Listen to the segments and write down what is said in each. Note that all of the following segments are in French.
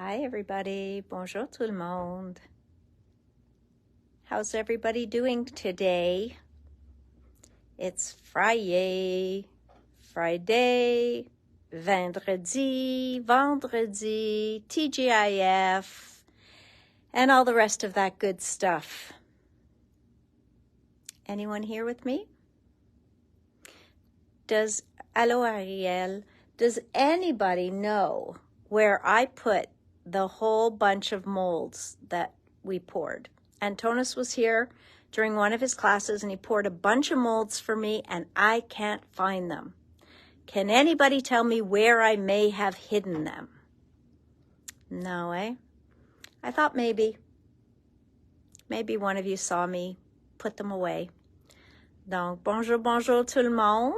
Hi everybody, bonjour tout le monde. How's everybody doing today? It's Friday, vendredi, TGIF, and all the rest of that good stuff. Anyone here with me? Hello Ariel, does anybody know where I put the whole bunch of molds that we poured? Antonis was here during one of his classes and he poured a bunch of molds for me and I can't find them. Can anybody tell me where I may have hidden them? No, eh? I thought maybe one of you saw me put them away. Donc, bonjour tout le monde,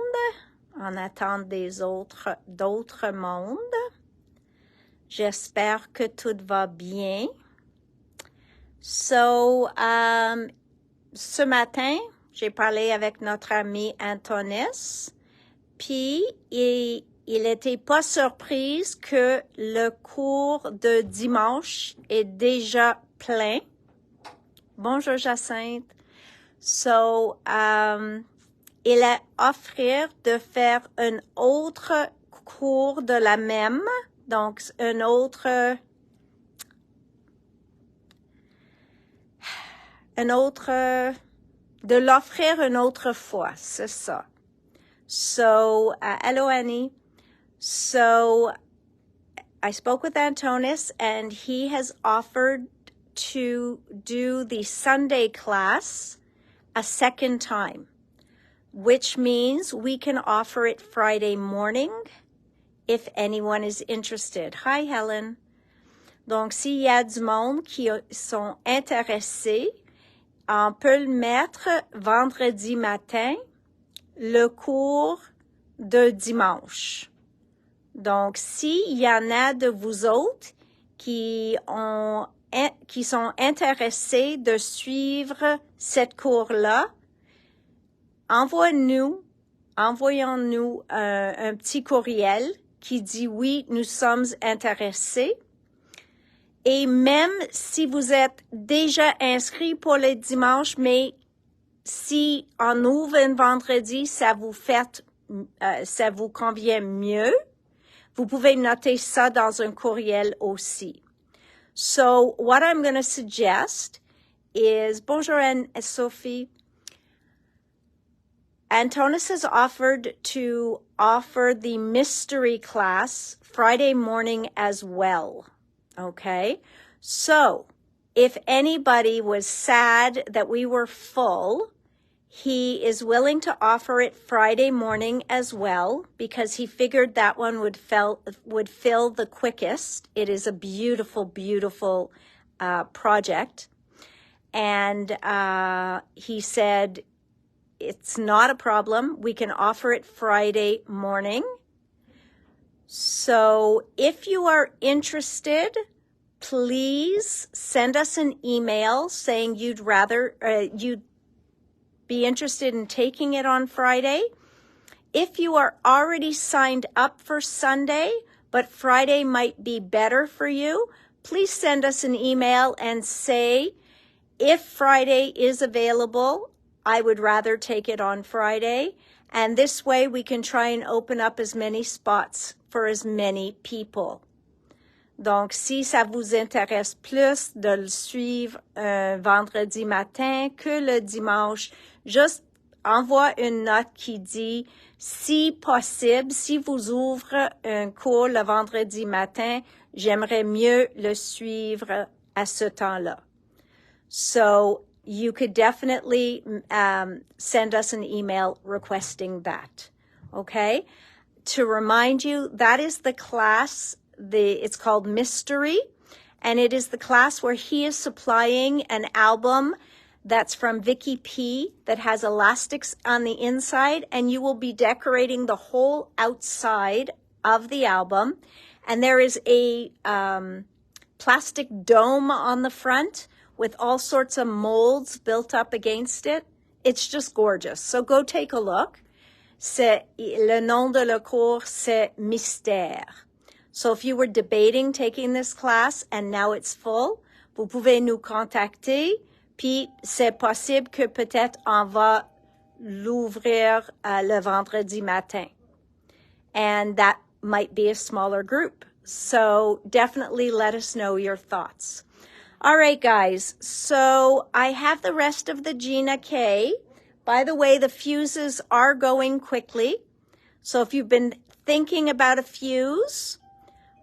en attente d'autres mondes. J'espère que tout va bien. So, ce matin, j'ai parlé avec notre ami Antonis, puis il n'était pas surpris que le cours de dimanche est déjà plein. Bonjour Jacinthe. So, il a offert de faire un autre cours de la même, donc de l'offrir une autre fois, c'est ça. So, hello Annie. So, I spoke with Antonis and he has offered to do the Sunday class a second time, which means we can offer it Friday morning if anyone is interested. Hi Helen. Donc, s'il y a du monde qui sont intéressés, on peut le mettre vendredi matin, le cours de dimanche. Donc, s'il y en a de vous autres qui sont intéressés de suivre cette cours-là, envoyons-nous un petit courriel qui dit oui, nous sommes intéressés. Et même si vous êtes déjà inscrit pour le dimanche, mais si on ouvre un vendredi, ça vous convient mieux, vous pouvez noter ça dans un courriel aussi. So what I'm going to suggest is, bonjour Anne-Sophie, Antonis has offered to offer the mystery class Friday morning as well. Okay, so if anybody was sad that we were full, he is willing to offer it Friday morning as well because he figured that one would fill the quickest. It is a beautiful, beautiful project. And he said, it's not a problem. We can offer it Friday morning. So if you are interested, please send us an email saying you'd be interested in taking it on Friday. If you are already signed up for Sunday, but Friday might be better for you, please send us an email and say, if Friday is available, I would rather take it on Friday. And this way we can try and open up as many spots for as many people. Donc, si ça vous intéresse plus de le suivre vendredi matin que le dimanche, juste envoie une note qui dit, si possible, si vous ouvrez un cours le vendredi matin, j'aimerais mieux le suivre à ce temps-là. So, you could definitely send us an email requesting that, okay? To remind you, that is the class, it's called Mystery, and it is the class where he is supplying an album that's from Vicky P that has elastics on the inside, and you will be decorating the whole outside of the album. And there is a plastic dome on the front with all sorts of molds built up against it. It's just gorgeous. So go take a look. Le nom de le cours, c'est Mystère. So if you were debating taking this class and now it's full, vous pouvez nous contacter, puis c'est possible que peut-être on va l'ouvrir le vendredi matin. And that might be a smaller group. So definitely let us know your thoughts. All right, guys. So I have the rest of the Gina K. By the way, the fuses are going quickly. So if you've been thinking about a fuse,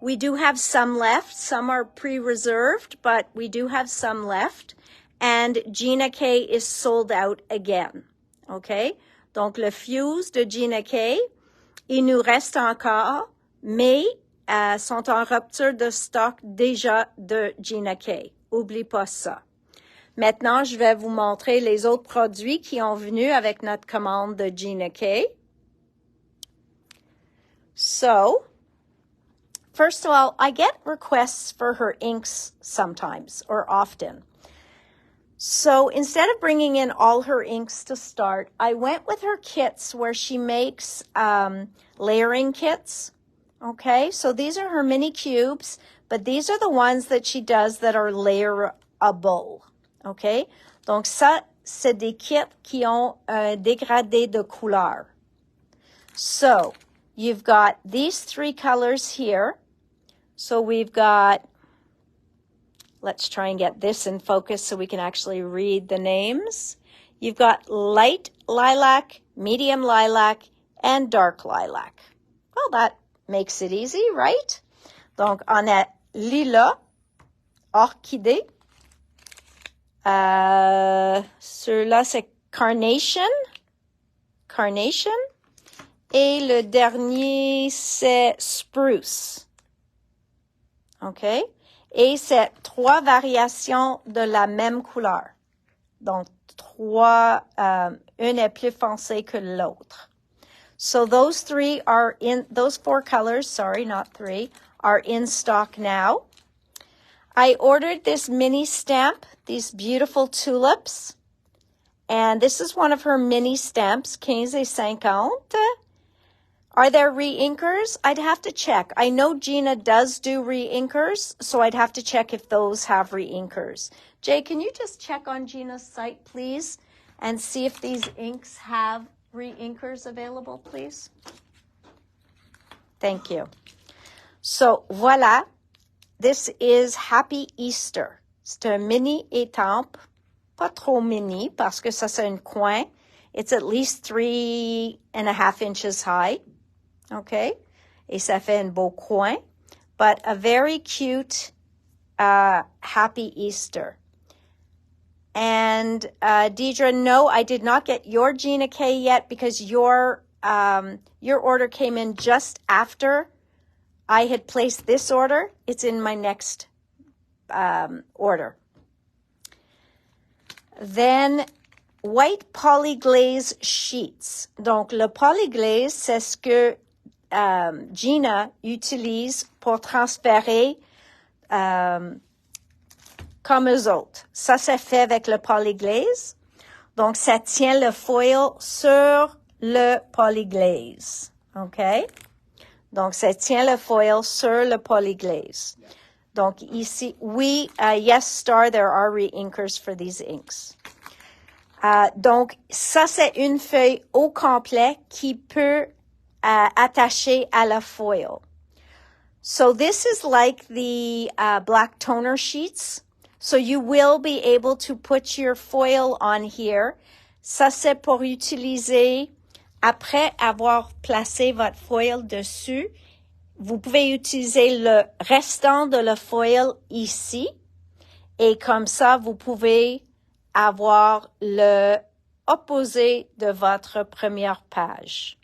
we do have some left. Some are pre-reserved, but we do have some left. And Gina K is sold out again. Okay? Donc, le fuse de Gina K, il nous reste encore, mais sont en rupture de stock déjà de Gina K. Oublie pas ça. Maintenant, je vais vous montrer les autres produits qui ont venu avec notre commande de Gina K. So, first of all, I get requests for her inks sometimes or often. So instead of bringing in all her inks to start, I went with her kits where she makes layering kits. Okay, so these are her mini cubes, but these are the ones that she does that are layerable. Okay, donc ça, c'est des kits qui ont un dégradé de couleur. So you've got these three colors here. So we've got, let's try and get this in focus so we can actually read the names. You've got light lilac, medium lilac, and dark lilac. Well, that makes it easy, right? Donc, on a lilas, orchidée. Ceux-là, c'est carnation. Carnation. Et le dernier, c'est spruce. OK? Et c'est trois variations de la même couleur. Donc, une est plus foncée que l'autre. So those four colors, sorry, not three, are in stock now. I ordered this mini stamp, these beautiful tulips. And this is one of her mini stamps, 15.50. Are there re-inkers? I'd have to check. I know Gina does do re-inkers, so I'd have to check if those have re-inkers. Jay, can you just check on Gina's site, please, and see if these inks have re-inkers available, please? Thank you. So, voilà. This is Happy Easter. C'est un mini étampe, pas trop mini, parce que ça c'est un coin. It's at least 3.5 inches high. Okay? Et ça fait un beau coin. But a very cute Happy Easter. And Deidre, no, I did not get your Gina K yet because your order came in just after I had placed this order. It's in my next order. Then white polyglaze sheets. Donc le polyglaze, c'est ce que Gina utilise pour transférer comme eux autres. Ça, c'est fait avec le polyglaze. Donc, ça tient le foil sur le polyglaze. OK? Donc, ça tient le foil sur le polyglaze. Yeah. Donc, ici, oui, yes, Star, there are re-inkers for these inks. Donc, ça, c'est une feuille au complet qui peut attacher à la foil. So, this is like the black toner sheets. So you will be able to put your foil on here. Ça, c'est pour utiliser, après avoir placé votre foil dessus, vous pouvez utiliser le restant de la foil ici. Et comme ça, vous pouvez avoir le opposé de votre première page.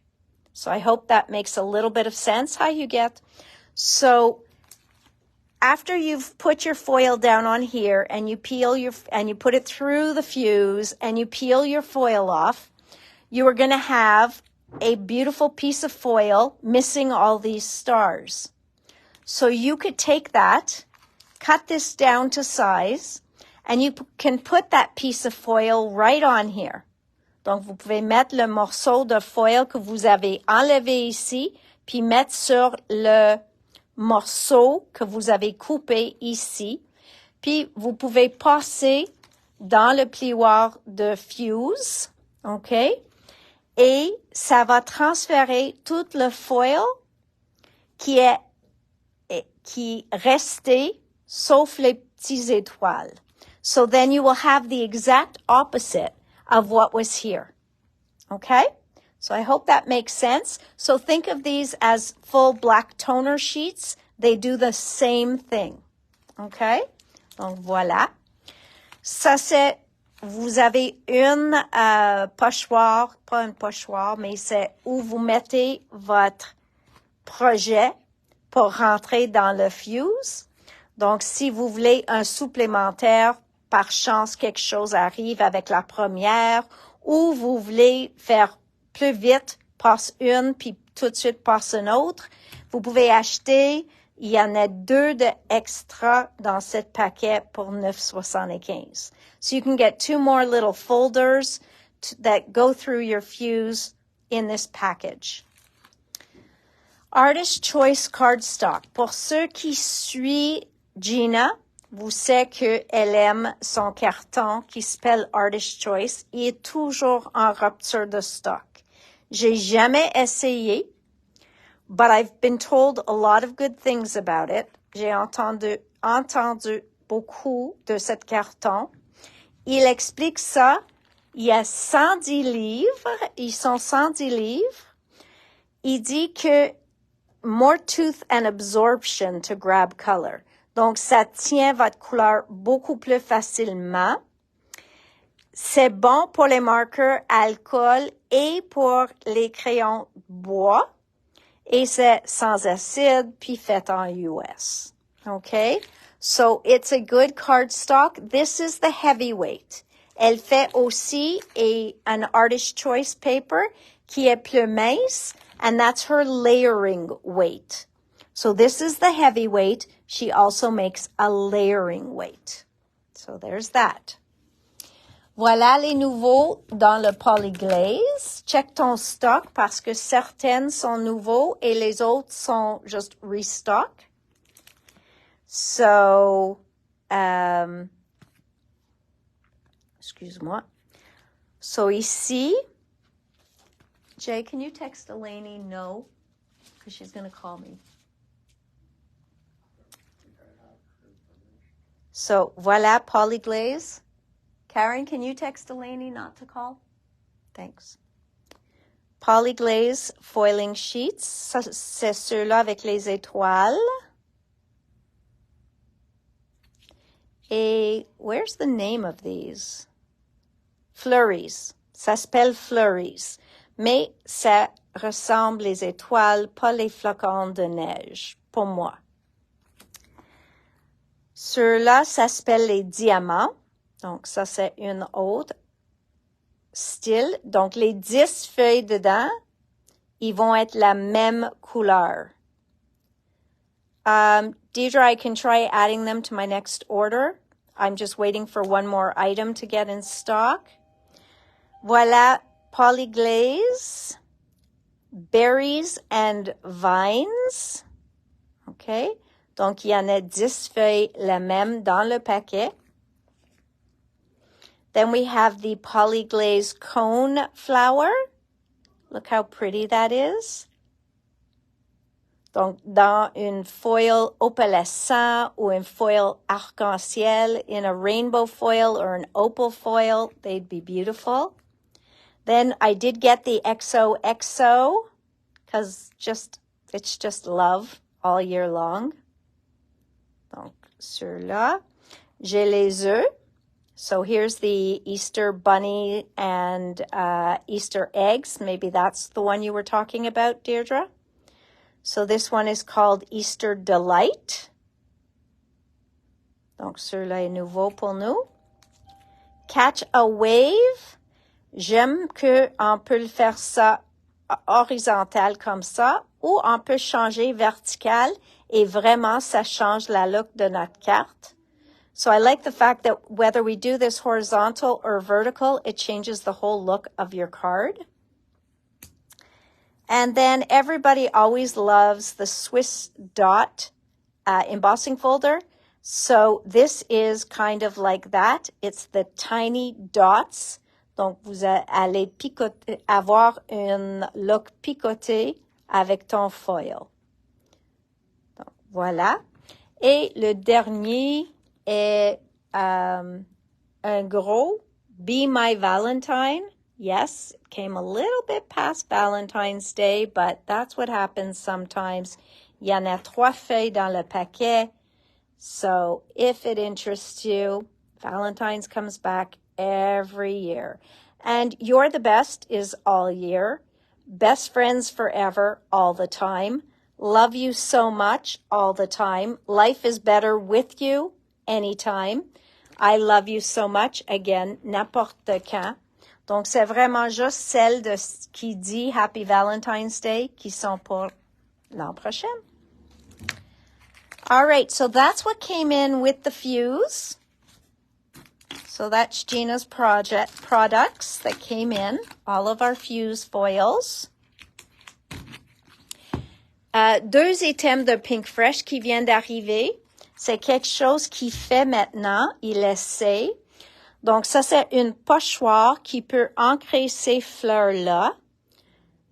So I hope that makes a little bit of sense how you get. So after you've put your foil down on here and you put it through the fuse and you peel your foil off, you are going to have a beautiful piece of foil missing all these stars. So you could take that, cut this down to size, and you can put that piece of foil right on here. Donc, vous pouvez mettre le morceau de foil que vous avez enlevé ici, puis mettre sur le morceaux que vous avez coupés ici. Puis, vous pouvez passer dans le plioir de Fuse, OK? Et ça va transférer tout le foil qui restait, sauf les petites étoiles. So then you will have the exact opposite of what was here. Okay? So I hope that makes sense. So think of these as full black toner sheets. They do the same thing. Okay? Donc voilà. Ça c'est, vous avez une pochoir, pas une pochoir, mais c'est où vous mettez votre projet pour rentrer dans le Fuse. Donc si vous voulez un supplémentaire, par chance quelque chose arrive avec la première, ou vous voulez faire plus vite, passe une, puis tout de suite passe une autre, vous pouvez acheter, il y en a 2 de extra dans ce paquet pour 9,75. So you can get 2 more little folders that go through your Fuse in this package. Artist Choice Cardstock. Pour ceux qui suivent Gina, vous savez qu'elle aime son carton qui s'appelle Artist Choice. Il est toujours en rupture de stock. J'ai jamais essayé, but I've been told a lot of good things about it. J'ai entendu beaucoup de ce carton. Il explique ça. Il y a 110 livres. Ils sont 110 livres. Il dit que more tooth and absorption to grab color. Donc, ça tient votre couleur beaucoup plus facilement. C'est bon pour les marqueurs alcool et pour les crayons bois. Et c'est sans acide, puis fait en US. Okay? So, it's a good cardstock. This is the heavyweight. Elle fait aussi an Artist Choice paper qui est plus mince, and that's her layering weight. So this is the heavyweight. She also makes a layering weight. So there's that. Voilà les nouveaux dans le polyglaze. Check ton stock parce que certaines sont nouveaux et les autres sont just restock. So, excuse-moi. So ici, Jay, can you text Eleni no? Because she's going to call me. So, voilà, polyglaze. Karen, can you text Eleni not to call? Thanks. Polyglaze foiling sheets. Ça, c'est ceux-là avec les étoiles. Et where's the name of these? Flurries. Ça s'appelle Flurries. Mais ça ressemble les étoiles, pas les flocons de neige, pour moi. Ceux-là, ça s'appelle les diamants. Donc, ça, c'est une autre style. Donc, les 10 feuilles dedans, ils vont être la même couleur. Deidre, I can try adding them to my next order. I'm just waiting for one more item to get in stock. Voilà, polyglaze, berries and vines. OK? Donc, il y en a 10 feuilles la même dans le paquet. Then we have the polyglaze cone flower. Look how pretty that is. Donc, dans une foil opalescent ou une foil arc-en-ciel, in a rainbow foil or an opal foil, they'd be beautiful. Then I did get the XOXO because it's just love all year long. Donc, ceux-là. J'ai les œufs. So here's the Easter bunny and Easter eggs. Maybe that's the one you were talking about, Deirdre. So this one is called Easter Delight. Donc, celui-là est nouveau pour nous. Catch a wave. J'aime qu'on peut le faire ça horizontal comme ça, ou on peut changer vertical et vraiment ça change la look de notre carte. So I like the fact that whether we do this horizontal or vertical, it changes the whole look of your card. And then everybody always loves the Swiss dot embossing folder. So this is kind of like that. It's the tiny dots. Donc, vous allez avoir un look picoté avec ton foil. Donc, voilà. Et le dernier est un gros Be My Valentine. Yes, it came a little bit past Valentine's Day, but that's what happens sometimes. Il y en a 3 feuilles dans le paquet. So if it interests you, Valentine's comes back every year. And You're the Best is all year. Best Friends Forever all the time. Love You So Much all the time. Life is Better with You anytime. I Love You So Much, again, n'importe quand. Donc, c'est vraiment juste celles qui dit Happy Valentine's Day qui sont pour l'an prochain. All right, so that's what came in with the fuse. So that's Gina's products that came in, all of our fuse foils. 2 items de Pink Fresh qui viennent d'arriver. C'est quelque chose qu'il fait maintenant, il essaie. Donc, ça, c'est une pochoir qui peut ancrer ces fleurs-là.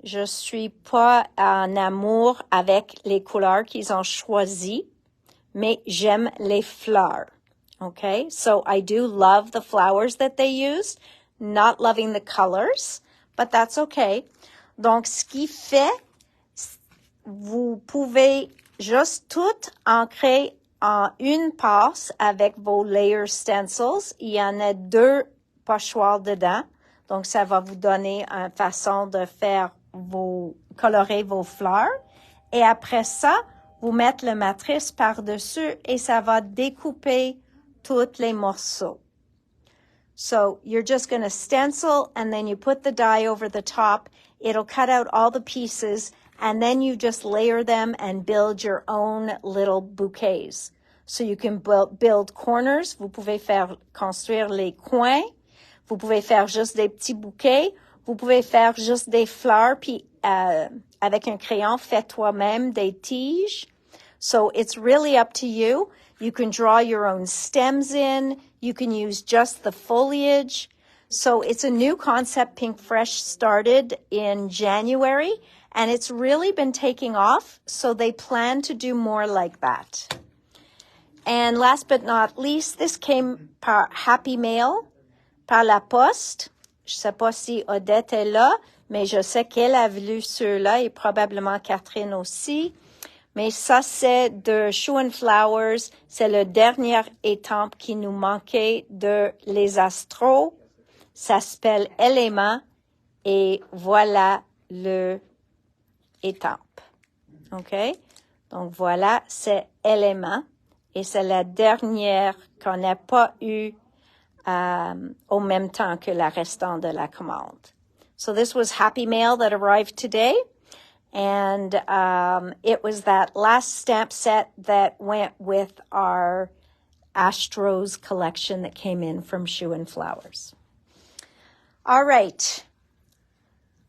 Je suis pas en amour avec les couleurs qu'ils ont choisies, mais j'aime les fleurs. Okay? So, I do love the flowers that they used, not loving the colors, but that's okay. Donc, ce qui fait, vous pouvez juste tout ancrer en une passe avec vos layer stencils. Il y en a 2 pochoirs dedans. Donc, ça va vous donner une façon de faire colorer vos fleurs. Et après ça, vous mettez le matrice par-dessus et ça va découper tous les morceaux. So, you're just going to stencil and then you put the die over the top. It'll cut out all the pieces and then you just layer them and build your own little bouquets. So you can build corners. Vous pouvez construire les coins. Vous pouvez faire juste des petits bouquets. Vous pouvez faire juste des fleurs, puis avec un crayon, fais toi-même des tiges. So it's really up to you. You can draw your own stems in. You can use just the foliage. So it's a new concept Pink Fresh started in January, and it's really been taking off. So they plan to do more like that. And last but not least, this came par Happy Mail, par la poste. Je sais pas si Odette est là, mais je sais qu'elle a vu ceux-là et probablement Catherine aussi. Mais ça, c'est de Shoe and Flowers. C'est le dernier étampe qui nous manquait de les astros. Ça s'appelle Élément et voilà le étampe. OK? Donc voilà, c'est Élément. Et c'est la dernière qu'on n'a pas eue au même temps que la restant de la commande. So this was Happy Mail that arrived today. And it was that last stamp set that went with our Astros collection that came in from Shoe and Flowers. All right.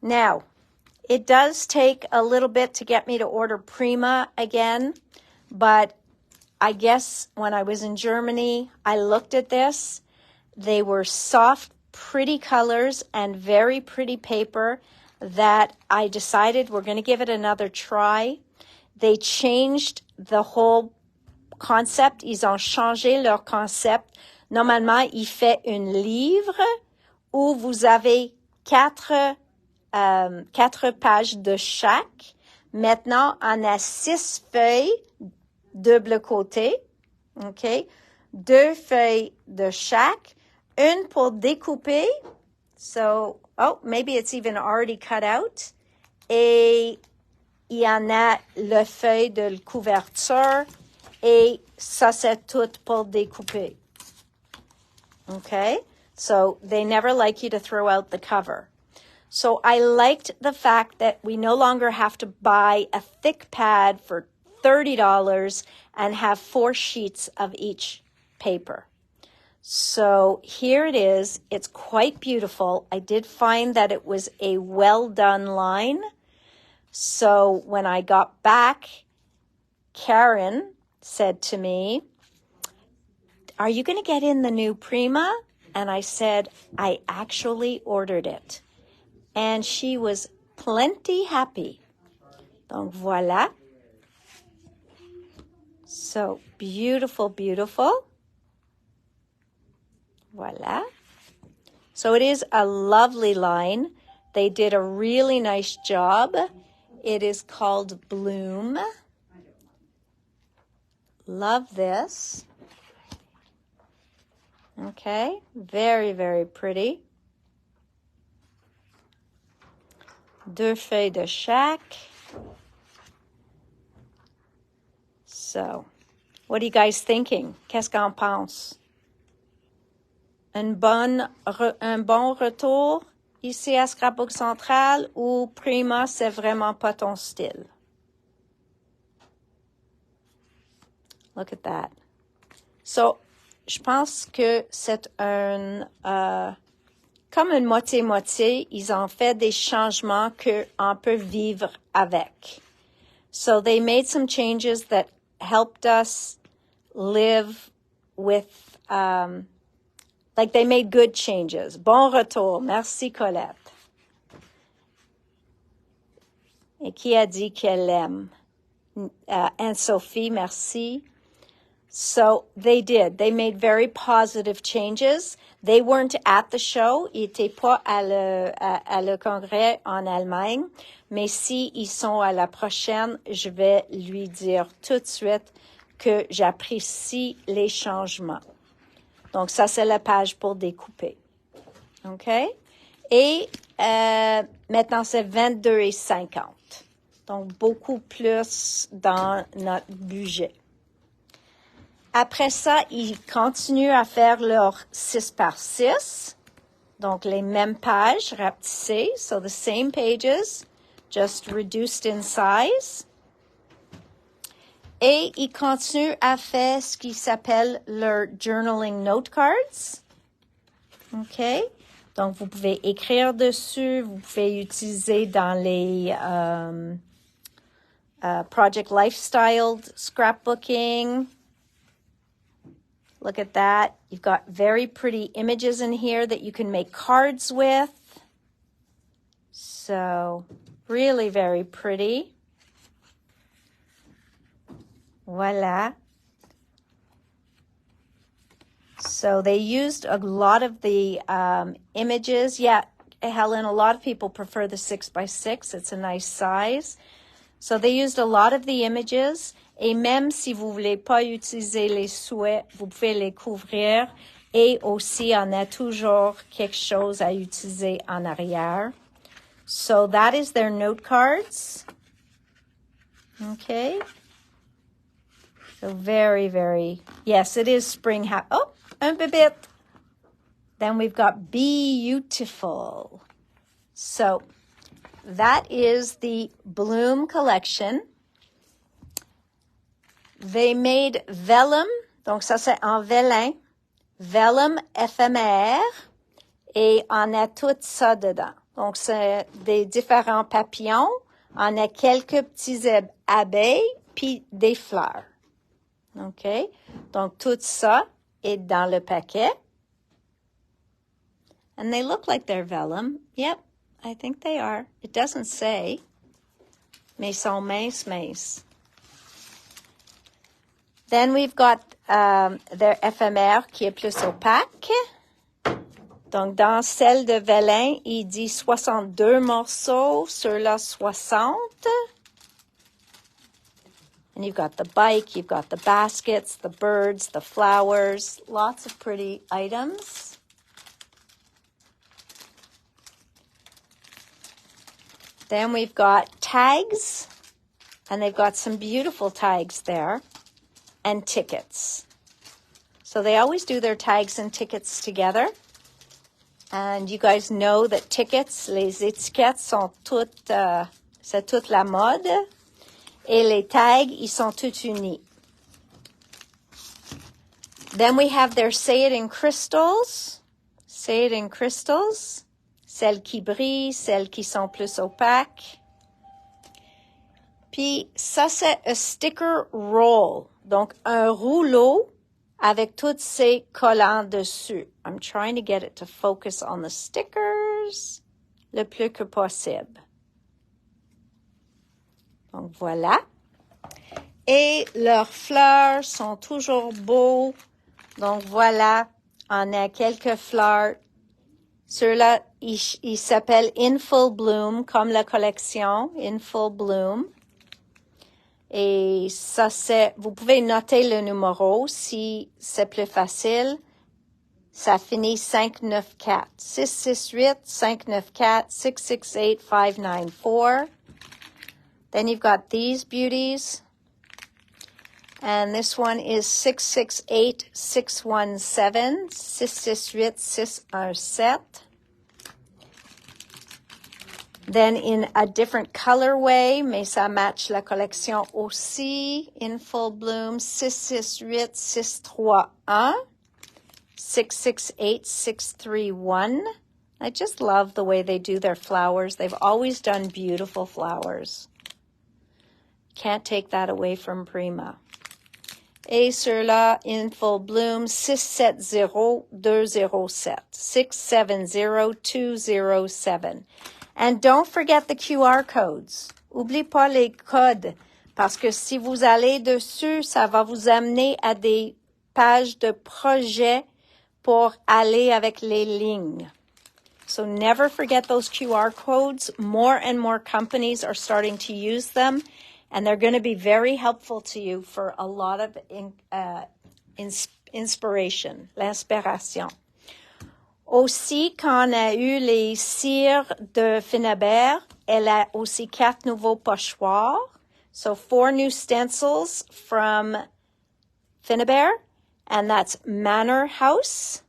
Now, it does take a little bit to get me to order Prima again, but I guess when I was in Germany, I looked at this. They were soft, pretty colors and very pretty paper that I decided we're going to give it another try. They changed the whole concept. Ils ont changé leur concept. Normalement, il fait un livre où vous avez quatre pages de chaque. Maintenant, on a 6 feuilles double côté, OK? 2 feuilles de chaque, une pour découper. So, maybe it's even already cut out. Et il y en a le feuille de couverture et ça, c'est tout pour découper. Okay? So, they never like you to throw out the cover. So, I liked the fact that we no longer have to buy a thick pad for $30 and have 4 sheets of each paper. So here it is. It's quite beautiful. I did find that it was a well done line. So when I got back, Karen said to me, are you going to get in the new Prima? And I said, I actually ordered it. And she was plenty happy. Donc voilà. So beautiful, beautiful. Voila. So it is a lovely line. They did a really nice job. It is called Bloom. Love this. Okay, very, very pretty. Deux feuilles de chaque. So, what are you guys thinking? Qu'est-ce qu'on pense? Un bon retour ici à Scrapbook Central ou Prima, c'est vraiment pas ton style? Look at that. So, je pense que c'est comme une moitié-moitié. Ils ont fait des changements qu'on peut vivre avec. So, they made some changes that helped us live with, like they made good changes. Bon retour. Merci, Colette. Et qui a dit qu'elle aime? Anne-Sophie, merci. So they did. They made very positive changes. They weren't at the show. Ils n'étaient pas à le congrès en Allemagne. Mais si ils sont à la prochaine, je vais lui dire tout de suite que j'apprécie les changements. Donc, ça, c'est la page pour découper. OK? Et maintenant, c'est 22,50. Donc, beaucoup plus dans notre budget. Après ça, ils continuent à faire leur 6 par 6. Donc, les mêmes pages rapetissées. So, the same pages, just reduced in size. Et ils continuent à faire ce qui s'appelle leur journaling note cards. OK? Donc, vous pouvez écrire dessus. Vous pouvez utiliser dans les Project Lifestyle scrapbooking. Look at that. You've got very pretty images in here that you can make cards with. So, really very pretty. Voila. So they used a lot of the images. Yeah, Helen, a lot of people prefer the 6 by 6. It's a nice size. So they used a lot of the images. Et même si vous voulez pas utiliser les souhaits, vous pouvez les couvrir. Et aussi, on a toujours quelque chose à utiliser en arrière. So that is their note cards. Okay. So very, very, yes, it is spring. Oh, un bébé. Then we've got Beautiful. So that is the Bloom collection. They made vellum, donc ça c'est en vélin, vellum éphémère, et on a tout ça dedans. Donc c'est des différents papillons, on a quelques petits abeilles, puis des fleurs. OK? Donc tout ça est dans le paquet. And they look like they're vellum. Yep, I think they are. It doesn't say, mais ils sont minces. Then we've got their éphémère qui est plus opaque. Donc, dans celle de vélin, il dit 62 morceaux, ceux-là 60. And you've got the bike, you've got the baskets, the birds, the flowers, lots of pretty items. Then we've got tags, and they've got some beautiful tags there. And tickets. So they always do their tags and tickets together. And you guys know that tickets, les étiquettes sont toutes, c'est toute la mode. Et les tags, ils sont tous unis. Then we have their Say It in Crystals. Say It in Crystals. Celles qui brillent, celles qui sont plus opaques. Puis ça, c'est un sticker roll. Donc, un rouleau avec tous ces collants dessus. I'm trying to get it to focus on the stickers le plus que possible. Donc, voilà. Et leurs fleurs sont toujours beaux. Donc, voilà. On a quelques fleurs. Ceux-là, ils s'appellent In Full Bloom, comme la collection In Full Bloom. Et ça, vous pouvez noter le numéro si c'est plus facile. Ça finit 594. 668 594 668 594. Then you've got these beauties. And this one is 668 617. 668 617. Then in a different colorway, mais ça match la collection aussi. In Full Bloom, 668 631. 668 631. I just love the way they do their flowers. They've always done beautiful flowers. Can't take that away from Prima. Et ceux-là, In Full Bloom, 670 207. 670 207. And don't forget the QR codes. Oublie pas les codes, parce que si vous allez dessus, ça va vous amener à des pages de projet pour aller avec les lignes. So never forget those QR codes. More and more companies are starting to use them, and they're going to be very helpful to you for a lot of inspiration, l'inspiration. Aussi, quand on a eu les cires de FEVRIER, elle a aussi 4 nouveaux pochoirs. So 4 new stencils from FEVRIER, and that's Manor House.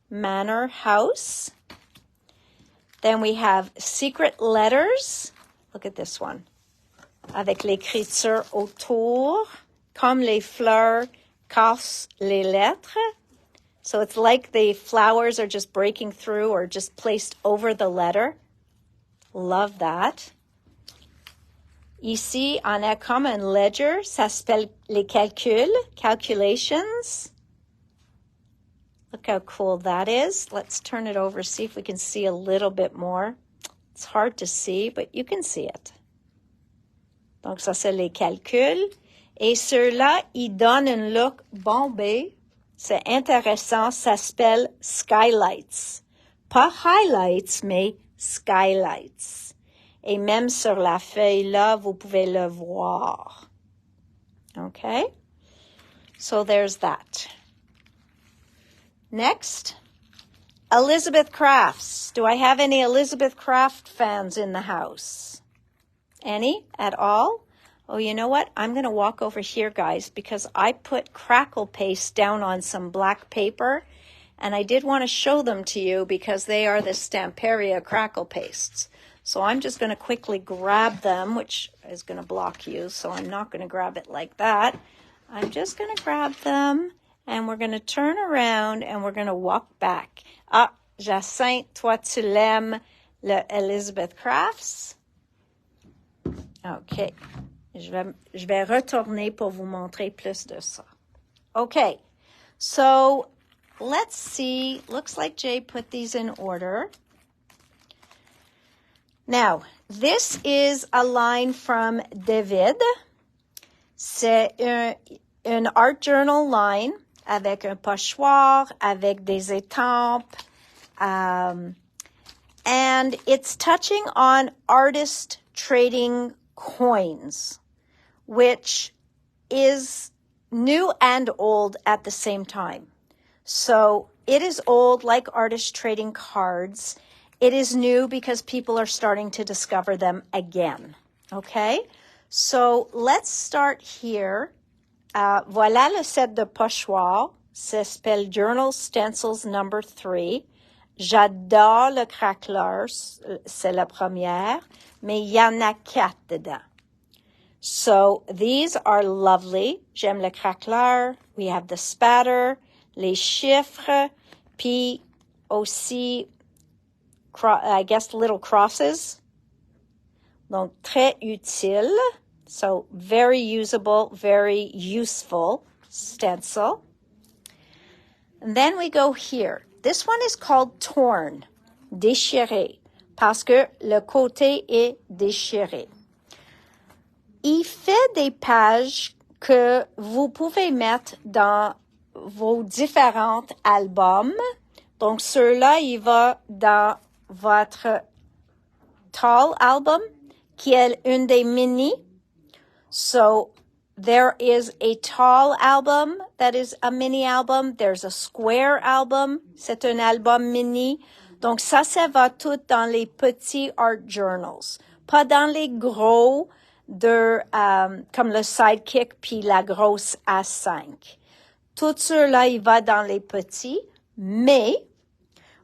Manor House. Then we have Secret Letters. Look at this one. Avec l'écriture autour, comme les fleurs cassent les lettres. So it's like the flowers are just breaking through or just placed over the letter. Love that. Ici, on a comme un ledger. Ça s'appelle les calculs, calculations. Look how cool that is. Let's turn it over, see if we can see a little bit more. It's hard to see, but you can see it. Donc, ça, c'est les calculs. Et ceux-là, ils donnent un look bombé. C'est intéressant, ça s'appelle Skylights. Pas highlights, mais Skylights. Et même sur la feuille-là, vous pouvez le voir. Okay? So there's that. Next, Elizabeth Crafts. Do I have any Elizabeth Craft fans in the house? Any at all? Oh, you know what? I'm going to walk over here, guys, because I put crackle paste down on some black paper, and I did want to show them to you because they are the Stamperia crackle pastes. So I'm just going to quickly grab them, which is going to block you, so I'm not going to grab it like that. I'm just going to grab them, and we're going to turn around, and we're going to walk back. Ah, Jacinthe, toi tu l'aimes, le Elizabeth Crafts. Okay. Je vais retourner pour vous montrer plus de ça. Okay, so let's see. Looks like Jay put these in order. Now, this is a line from David. C'est un art journal line avec un pochoir, avec des étampes. And it's touching on artist trading coins, which is new and old at the same time. So it is old like artists trading cards. It is new because people are starting to discover them again. Okay? So let's start here. Voilà le set de pochoir. Ça s'appelle Journal Stencils number 3. J'adore le craqueleur. C'est la première. Mais il y en a 4 dedans. So these are lovely. J'aime le craqueleur. We have the spatter, les chiffres, puis aussi, I guess, little crosses. Donc, très utile. So very usable, very useful stencil. And then we go here. This one is called torn, déchiré, parce que le côté est déchiré. Il fait des pages que vous pouvez mettre dans vos différents albums. Donc, ceux-là, il va dans votre tall album, qui est une des mini. So, there is a tall album that is a mini album. There's a square album. C'est un album mini. Donc, ça va tout dans les petits art journals. Pas dans les gros comme le Sidekick puis la grosse A5. Tout cela, il va dans les petits, mais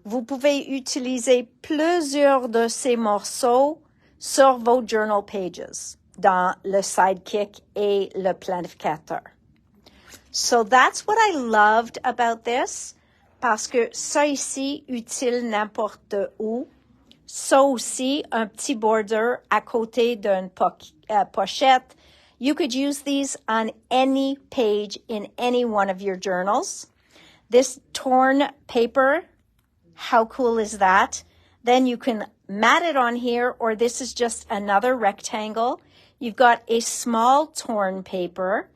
vous pouvez utiliser plusieurs de ces morceaux sur vos journal pages dans le Sidekick et le planificateur. So that's what I loved about this, parce que ça ici, utile n'importe où. Ça aussi, un petit border à côté d'une pochette. You could use these on any page in any one of your journals. This torn paper, how cool is that? Then you can mat it on here, or this is just another rectangle. You've got a small torn paper.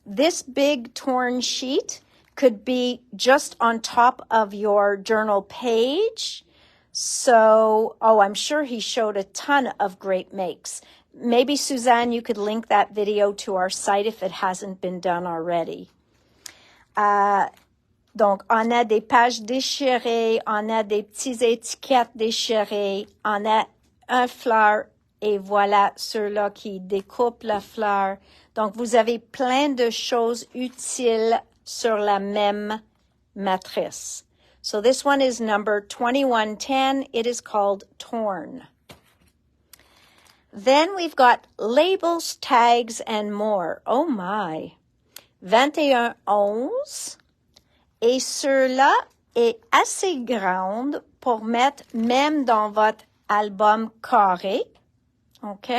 This big torn sheet could be just on top of your journal page. So, I'm sure he showed a ton of great makes. Maybe, Suzanne, you could link that video to our site if it hasn't been done already. Donc, on a des pages déchirées, on a des petites étiquettes déchirées, on a un fleur, et voilà ceux-là qui découpent la fleur. Donc, vous avez plein de choses utiles sur la même matrice. So this one is number 2110. It is called Torn. Then we've got labels, tags, and more. Oh my. 2111. Et ceux-là est assez grande pour mettre même dans votre album carré. OK?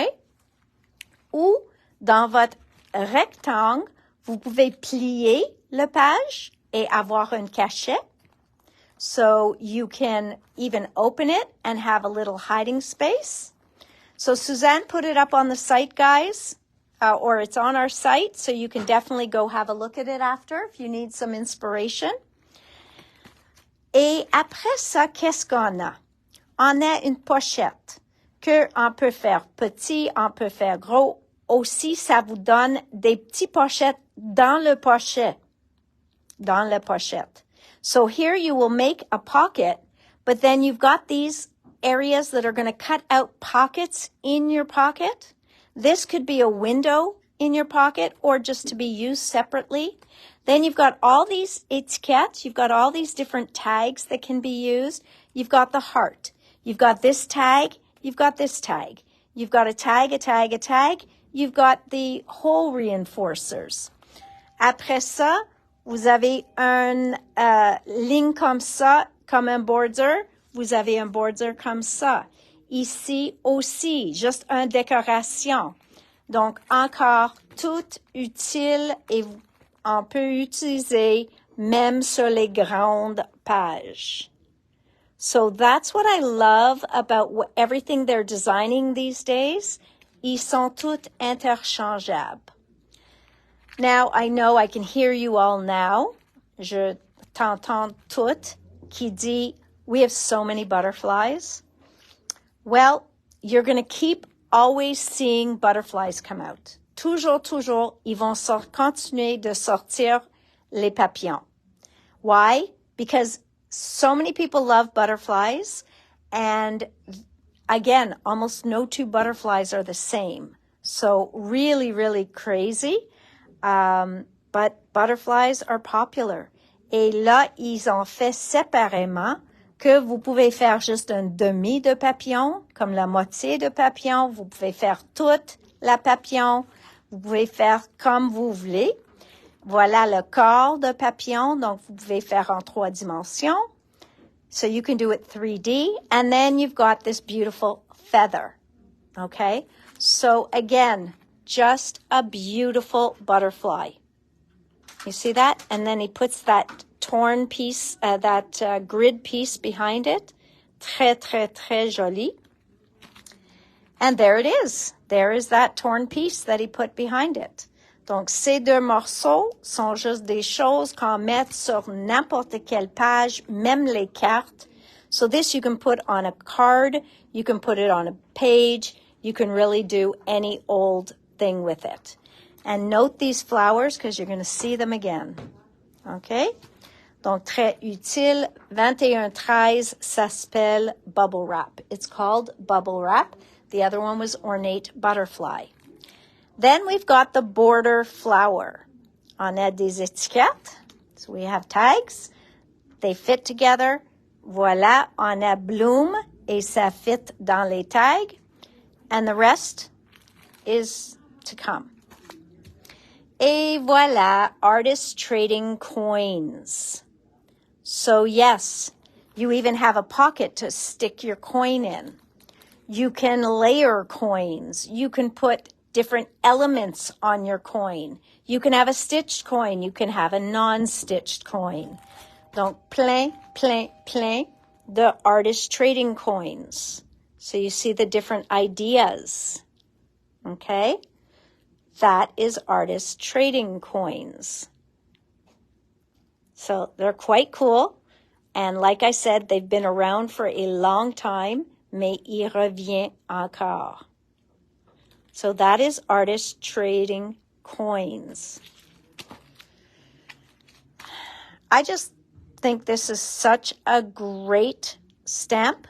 Ou dans votre rectangle, vous pouvez plier le page et avoir un cachet. So you can even open it and have a little hiding space. So Suzanne put it up on the site, guys, or it's on our site, so you can definitely go have a look at it after if you need some inspiration. Et après ça, qu'est-ce qu'on a? On a une pochette que on peut faire petit, on peut faire gros. Aussi, ça vous donne des petites pochettes dans le pochet. Dans la pochette. So here you will make a pocket, but then you've got these areas that are going to cut out pockets in your pocket. This could be a window in your pocket or just to be used separately. Then you've got all these etiquettes. You've got all these different tags that can be used. You've got the heart. You've got this tag. You've got this tag. You've got a tag, a tag, a tag. You've got the hole reinforcers. Après ça, vous avez une ligne comme ça, comme un border. Vous avez un border comme ça. Ici aussi, juste une décoration. Donc, encore tout utile et on peut utiliser même sur les grandes pages. So that's what I love about everything they're designing these days. Ils sont tous interchangeables. Now, I know I can hear you all now. Je t'entends toutes qui dit, we have so many butterflies. Well, you're going to keep always seeing butterflies come out. Toujours, ils vont continuer de sortir les papillons. Why? Because so many people love butterflies, and again, almost no two butterflies are the same. So really, really crazy. But butterflies are popular. Et là, ils ont fait séparément que vous pouvez faire juste un demi de papillon, comme la moitié de papillon. Vous pouvez faire toute la papillon. Vous pouvez faire comme vous voulez. Voilà le corps de papillon. Donc, vous pouvez faire en 3 dimensions. So you can do it 3D. And then you've got this beautiful feather. Okay? So again, just a beautiful butterfly. You see that? And then he puts that torn piece, grid piece behind it. Très, très, très joli. And there it is. There is that torn piece that he put behind it. Donc, ces deux morceaux sont juste des choses qu'on met sur n'importe quelle page, même les cartes. So this you can put on a card, you can put it on a page, you can really do any old thing with it. And note these flowers because you're going to see them again. Okay? Donc, très utile. 2113 s'appelle bubble wrap. It's called bubble wrap. The other one was ornate butterfly. Then we've got the border flower. On a des étiquettes. So we have tags. They fit together. Voilà, on a bloom et ça fit dans les tags. And the rest is to come. Et voilà, artists trading coins. So yes, you even have a pocket to stick your coin in. You can layer coins. You can put different elements on your coin. You can have a stitched coin. You can have a non-stitched coin. Donc, plein de artist trading coins. So you see the different ideas. Okay? That is artist trading coins. So they're quite cool. And like I said, they've been around for a long time, mais il revient encore. So that is artist trading coins. I just think this is such a great stamp.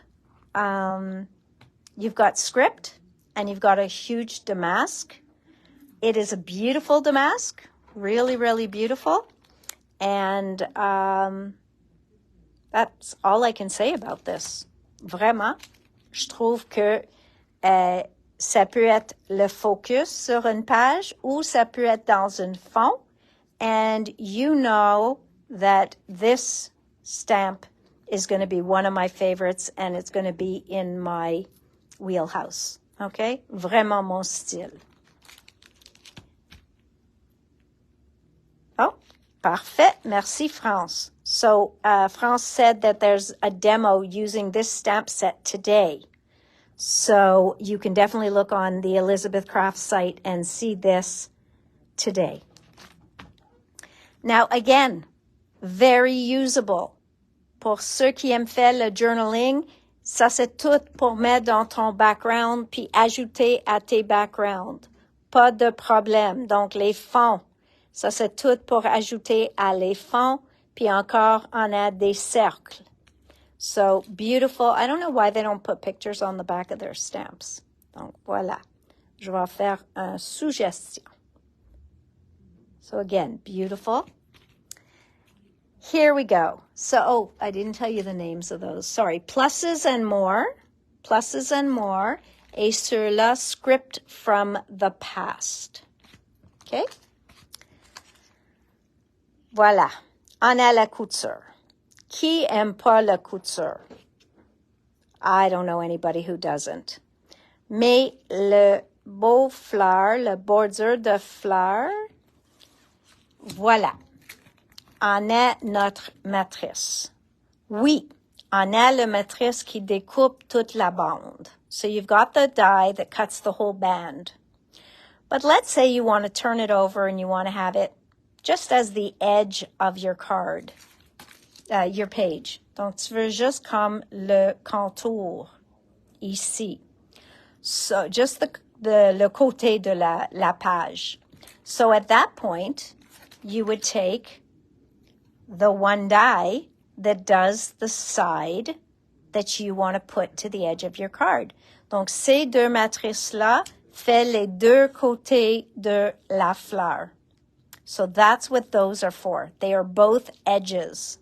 You've got script and you've got a huge damask. It is a beautiful damask, really, really beautiful. And that's all I can say about this. Vraiment, je trouve que ça peut être le focus sur une page ou ça peut être dans un fond. And you know that this stamp is going to be one of my favorites and it's going to be in my wheelhouse. Okay? Vraiment mon style. Oh, parfait. Merci, France. So, France said that there's a demo using this stamp set today. So, you can definitely look on the Elizabeth Craft site and see this today. Now, again, very usable. Pour ceux qui aiment faire le journaling, ça c'est tout pour mettre dans ton background puis ajouter à tes backgrounds. Pas de problème. Donc, les fonds. Ça, c'est tout pour ajouter à les fonds. Puis encore, on a des cercles. So, beautiful. I don't know why they don't put pictures on the back of their stamps. Donc, voilà. Je vais faire une suggestion. So, again, beautiful. Here we go. So, I didn't tell you the names of those. Sorry. Pluses and more. Pluses and more. Et sur-là, script from the past. Okay? Voilà, on a la couture. Qui aime pas la couture? I don't know anybody who doesn't. Mais le beau fleur, le border de fleurs, voilà. On a notre matrice. Oui, on a la matrice qui découpe toute la bande. So you've got the die that cuts the whole band. But let's say you want to turn it over and you want to have it just as the edge of your card, your page. Donc, tu veux juste comme le contour, ici. So, just le côté de la page. So, at that point, you would take the one die that does the side that you want to put to the edge of your card. Donc, ces deux matrices-là fait les deux côtés de la fleur. So that's what those are for. They are both edges.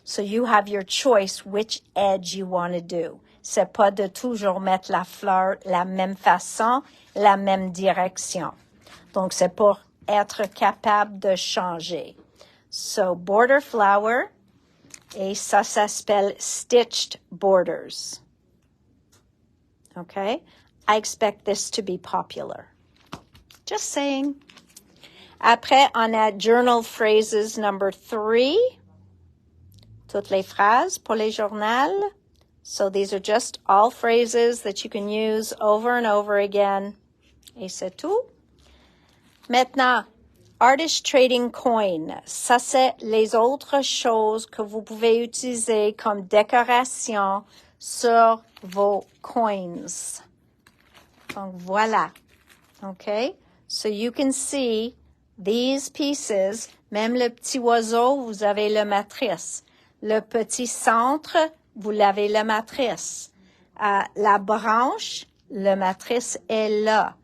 So you have your choice which edge you want to do. C'est pas de toujours mettre la fleur la même façon, la même direction. Donc c'est pour être capable de changer. So border flower, et ça s'appelle stitched borders. Okay? I expect this to be popular. Just saying. Après, on a journal phrases number 3. Toutes les phrases pour les journaux. So these are just all phrases that you can use over and over again. Et c'est tout. Maintenant, artist trading coin. Ça, c'est les autres choses que vous pouvez utiliser comme décoration sur vos coins. Donc, voilà. Okay? So you can see these pieces. Même le petit oiseau, vous avez la matrice. Le petit centre, vous l'avez la matrice. La branche, la matrice est là.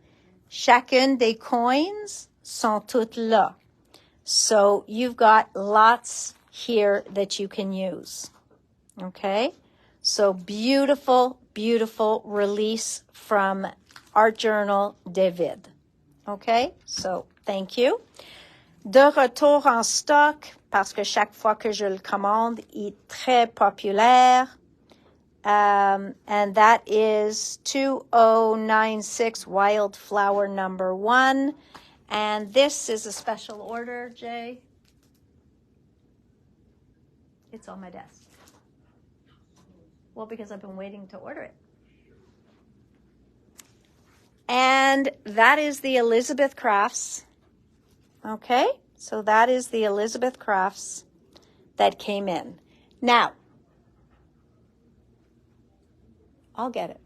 Chacune des coins sont toutes là. So you've got lots here that you can use. Okay? So beautiful, beautiful release from Art Journal David. Okay? So thank you. De retour en stock, parce que chaque fois que je le commande, il est très populaire. And that is 2096 Wildflower number 1. And this is a special order, Jay. It's on my desk. Well, because I've been waiting to order it. And that is the Elizabeth Crafts. Okay, so that is the Elizabeth Crafts that came in. Now, I'll get it.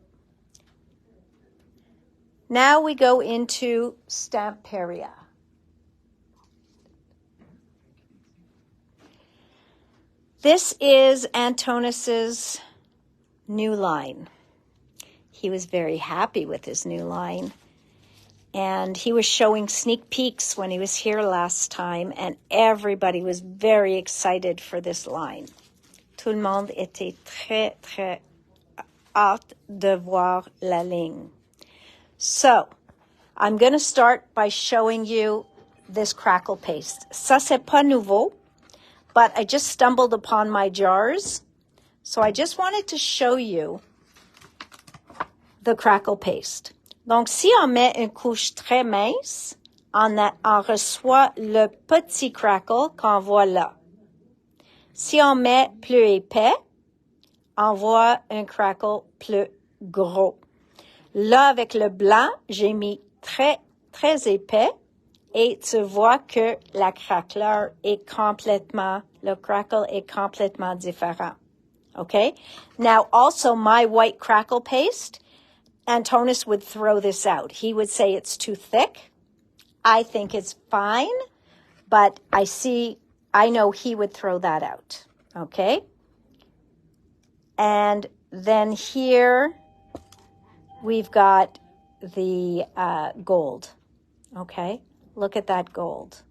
Now we go into Stamperia. This is Antonis's new line. He was very happy with his new line. And he was showing sneak peeks when he was here last time, and everybody was very excited for this line. Tout le monde était très, très hâte de voir la ligne. So, I'm going to start by showing you this crackle paste. Ça, c'est pas nouveau, but I just stumbled upon my jars. So I just wanted to show you the crackle paste. Donc, si on met une couche très mince, on reçoit le petit crackle qu'on voit là. Si on met plus épais, on voit un crackle plus gros. Là, avec le blanc, j'ai mis très, très épais et tu vois que le crackle est complètement différent. Okay? Now, also my white crackle paste, Antonis would throw this out. He would say it's too thick. I think it's fine, but I know he would throw that out. Okay? And then here we've got the gold. Okay? Look at that gold.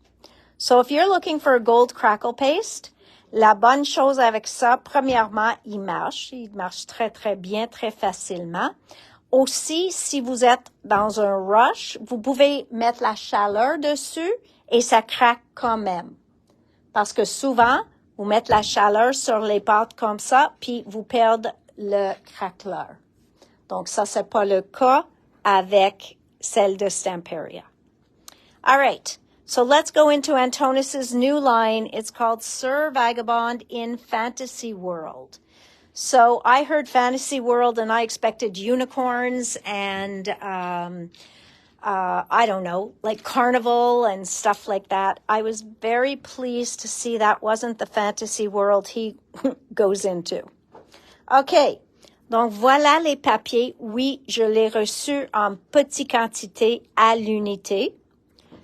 So if you're looking for a gold crackle paste, la bonne chose avec ça, premièrement, il marche très, très bien, très facilement. Aussi, si vous êtes dans un rush, vous pouvez mettre la chaleur dessus et ça craque quand même. Parce que souvent, vous mettez la chaleur sur les pâtes comme ça, puis vous perdez le craqueleur. Donc ça, c'est pas le cas avec celle de Stamperia. All right, so let's go into Antonis's new line. It's called Sir Vagabond in Fantasy World. So I heard Fantasy World and I expected unicorns and, I don't know, like carnival and stuff like that. I was very pleased to see that wasn't the Fantasy World he goes into. OK. Donc, voilà les papiers. Oui, je l'ai reçu en petite quantité à l'unité.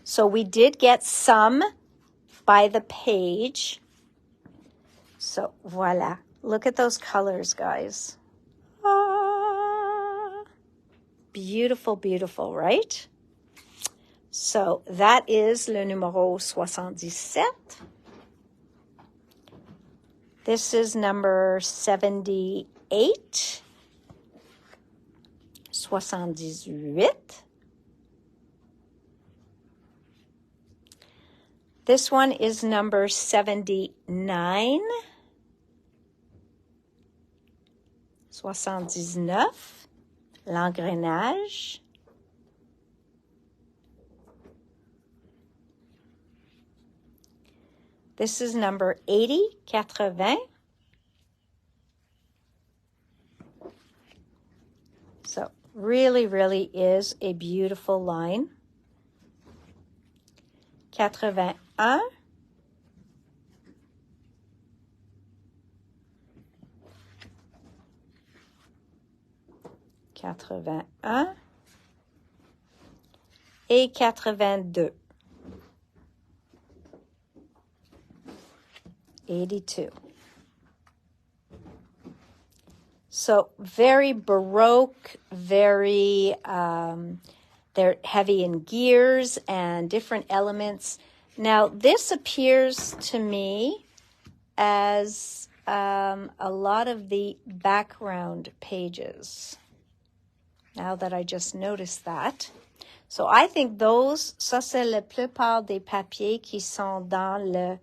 So we did get some by the page. So, voilà. Look at those colors, guys. Ah, beautiful, beautiful, right? So that is le numéro 77. This is number 78. 78. This one is number 79. 79, l'engrenage. This is number 80, 80. So really, really is a beautiful line. 81. 81 et 82. 82. So very Baroque, very, they're heavy in gears and different elements. Now, this appears to me as a lot of the background pages. Now that I just noticed that. So I think those, ça c'est la plupart des papiers qui sont dans le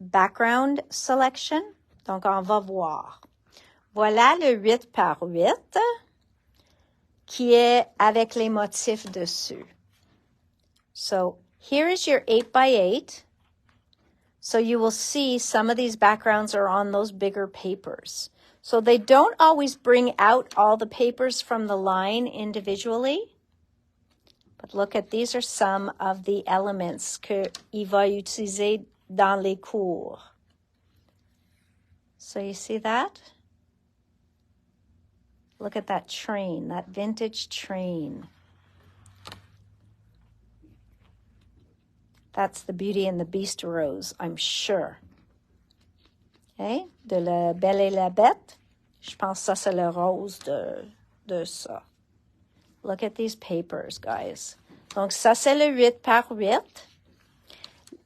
background selection. Donc, on va voir. Voilà le 8 par 8 qui est avec les motifs dessus. So, here is your 8 by 8. So you will see some of these backgrounds are on those bigger papers. So they don't always bring out all the papers from the line individually. But look at, these are some of the elements qu'il va utiliser dans les cours. So you see that? Look at that train, that vintage train. That's the Beauty and the Beast rose, I'm sure. Okay? De la Belle et la Bête. Je pense que ça, c'est le rose de ça. Look at these papers, guys. Donc, ça, c'est le 8 par 8.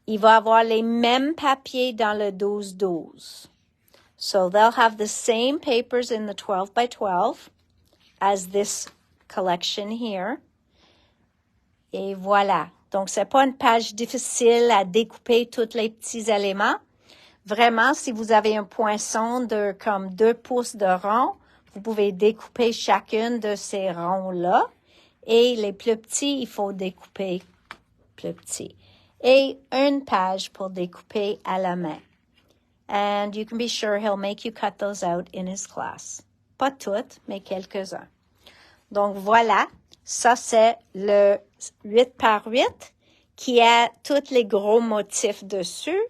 Il va avoir les mêmes papiers dans le 12-12. So, they'll have the same papers in the 12 by 12 as this collection here. Et voilà. Donc, c'est pas une page difficile à découper tous les petits éléments. Vraiment, si vous avez un poinçon de comme 2 pouces de rond, vous pouvez découper chacune de ces ronds-là. Et les plus petits, il faut découper plus petits. Et une page pour découper à la main. And you can be sure he'll make you cut those out in his class. Pas toutes, mais quelques-uns. Donc voilà, ça c'est le 8 par 8 qui a tous les gros motifs dessus.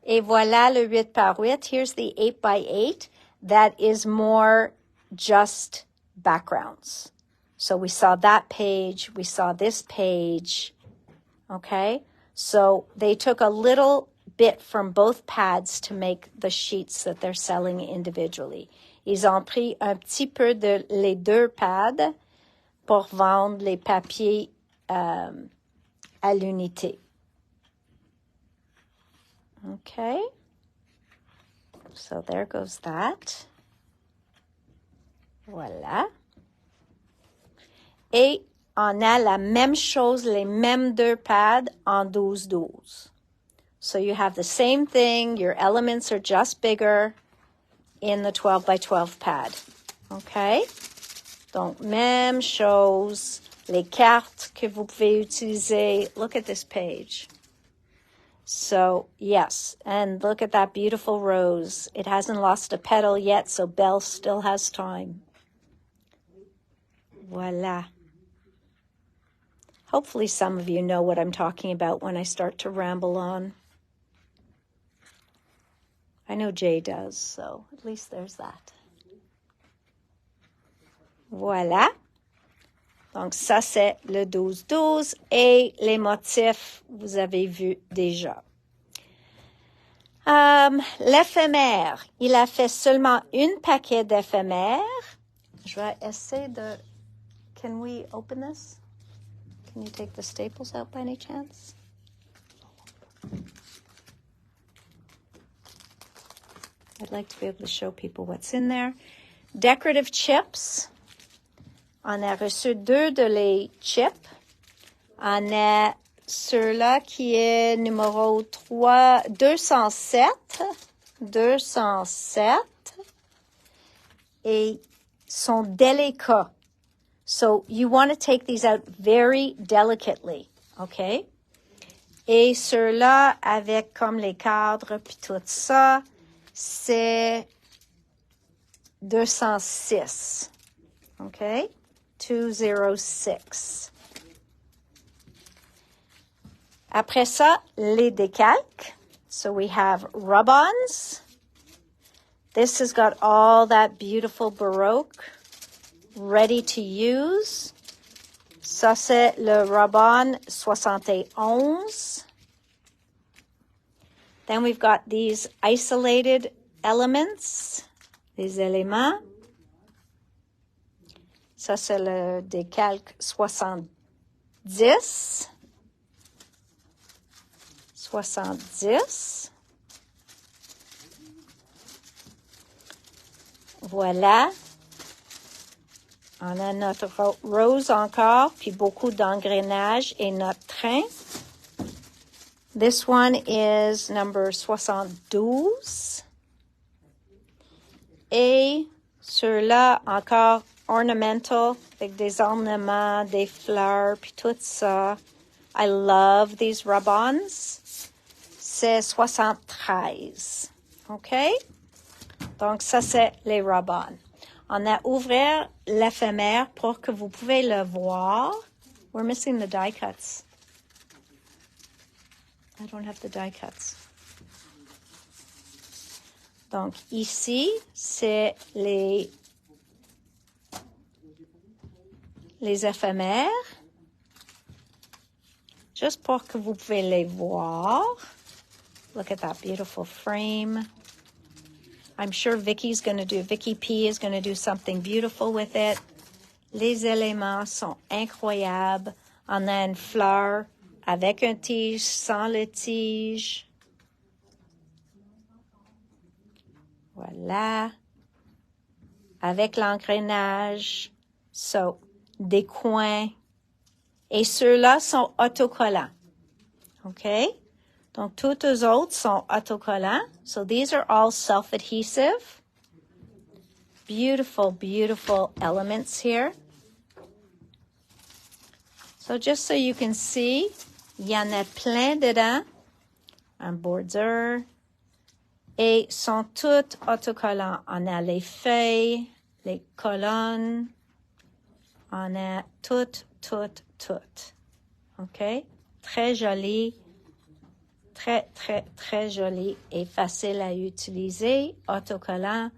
Et voilà le 8 par 8. Here's the 8 by 8 that is more just backgrounds. So we saw that page, we saw this page, okay? So they took a little bit from both pads to make the sheets that they're selling individually. Ils ont pris un petit peu de les deux pads pour vendre les papiers à l'unité. Okay, so there goes that. Voilà. Et on a la même chose, les mêmes deux pads en 12-12. So you have the same thing, your elements are just bigger in the 12 by 12 pad. Okay? Donc, même chose, les cartes que vous pouvez utiliser. Look at this page. So, yes, and look at that beautiful rose. It hasn't lost a petal yet, so Belle still has time. Voila. Hopefully some of you know what I'm talking about when I start to ramble on. I know Jay does, so at least there's that. Voilà. Donc, ça, c'est le 12-12 et les motifs, vous avez vu déjà. L'éphémère, il a fait seulement un paquet d'éphémères. Je vais essayer de... Can we open this? Can you take the staples out by any chance? I'd like to be able to show people what's in there. Decorative chips. On a reçu 2 de les chips. On a ceux-là qui est numéro 3, 207. 207. Et sont délicats. So you want to take these out very delicately, okay? Et ceux-là, avec comme les cadres puis tout ça, c'est 206. OK? 206. Après ça, les décalques. So we have rub-ons. This has got all that beautiful Baroque ready to use. Ça, c'est le rub-on 71. Then we've got these isolated elements, les éléments. Ça, c'est le décalque 70. 70. Voilà. On a notre rose encore, puis beaucoup d'engrenages et notre train. This one is number 72. Et ceux-là, encore ornamental, avec des ornements, des fleurs, puis tout ça. I love these rub-ons. C'est 73. OK? Donc, ça, c'est les rub-ons. On a ouvert l'éphémère pour que vous pouvez le voir. We're missing the die cuts. I don't have the die cuts. Donc, ici, c'est les éphémères. Juste pour que vous pouvez les voir. Look at that beautiful frame. I'm sure Vicky P is going to do something beautiful with it. Les éléments sont incroyables. On a une fleur avec un tige, sans le tige. Voilà. Avec l'engrenage. So, des coins. Et ceux-là sont autocollants. OK? Donc, tous les autres sont autocollants. So, these are all self-adhesive. Beautiful, beautiful elements here. So, just so you can see, il y en a plein dedans. Un border. Et sont tous autocollants. On a les feuilles, les colonnes. On a toutes. OK? Très joli. Très joli et facile à utiliser, autocollant.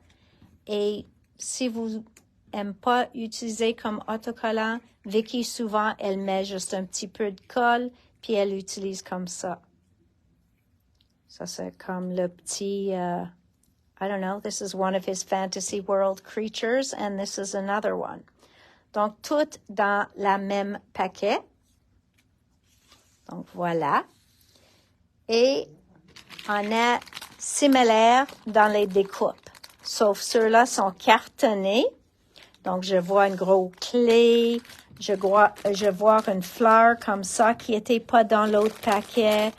Et si vous n'aimez pas utiliser comme autocollant, Vicky, souvent, elle met juste un petit peu de colle, puis elle utilise comme ça. Ça, c'est comme le petit, I don't know, this is one of his fantasy world creatures, and this is another one. Donc, tout dans la même paquet. Donc, voilà. Et on a similaire dans les découpes, sauf ceux-là sont cartonnés. Donc, je vois une grosse clé, je vois une fleur comme ça qui n'était pas dans l'autre paquet.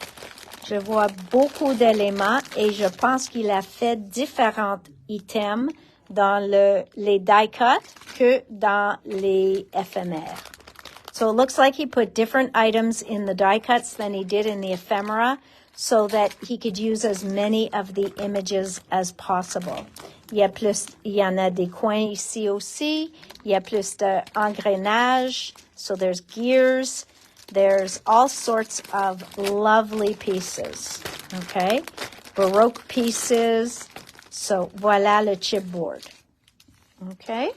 Je vois beaucoup d'éléments et je pense qu'il a fait différents items dans les die cut que dans les éphémères. So it looks like he put different items in the die cuts than he did in the ephemera, so that he could use as many of the images as possible. Il y en a des coins ici aussi. Il y a plus d'engrenages. So there's gears. There's all sorts of lovely pieces. Okay? Baroque pieces. So voilà le chipboard. Okay?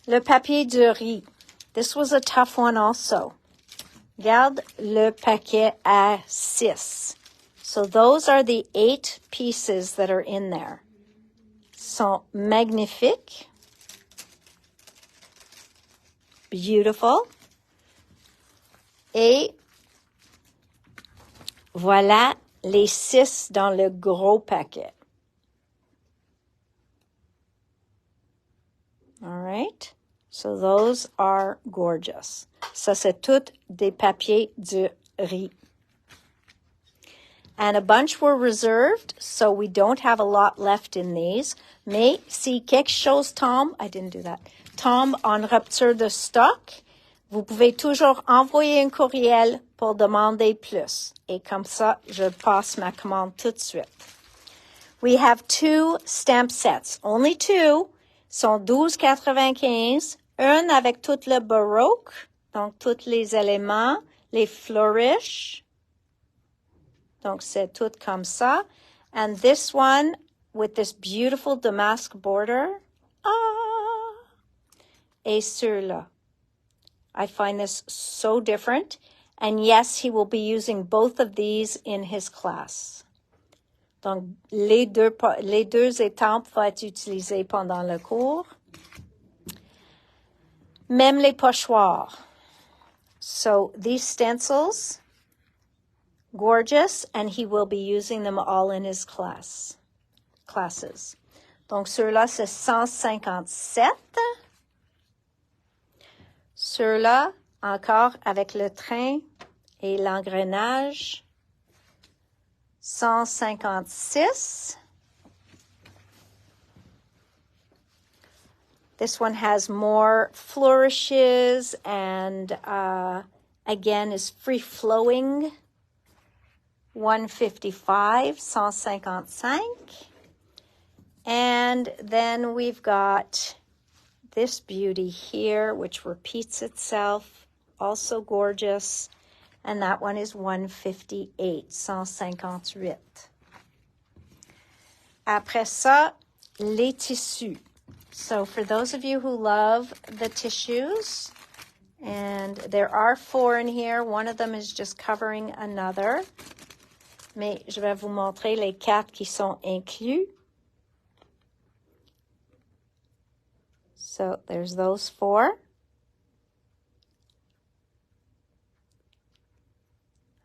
Le papier de riz. This was a tough one also. Regarde le paquet à 6. So those are the 8 pieces that are in there. Sont magnifiques. Beautiful. Et voilà les 6 dans le gros paquet. All right. So those are gorgeous. Ça, c'est tout des papiers de riz. And a bunch were reserved, so we don't have a lot left in these. Mais si quelque chose tombe, I didn't do that, tombe en rupture de stock, Vous pouvez toujours envoyer un courriel pour demander plus. Et comme ça, je passe ma commande tout de suite. We have 2 stamp sets. Only 2. Sont 12,95. Un avec tout le baroque, donc tous les éléments, les flourishes. Donc, c'est tout comme ça. And this one with this beautiful damask border. Et sur-là. I find this so different. And yes, he will be using both of these in his class. Donc, les deux étampes vont être utilisées pendant le cours. Même les pochoirs. So, these stencils, gorgeous, and he will be using them all in his classes. Donc, ceux-là, c'est 157. Ceux-là, encore avec le train et l'engrenage, 156. This one has more flourishes and, again, is free-flowing. 155, 155. And then we've got this beauty here, which repeats itself, also gorgeous. And that one is 158, 158. Après ça, les tissus. So for those of you who love the tissues, and there are 4 in here, one of them is just covering another. Mais je vais vous montrer les 4 qui sont inclus. So there's those 4.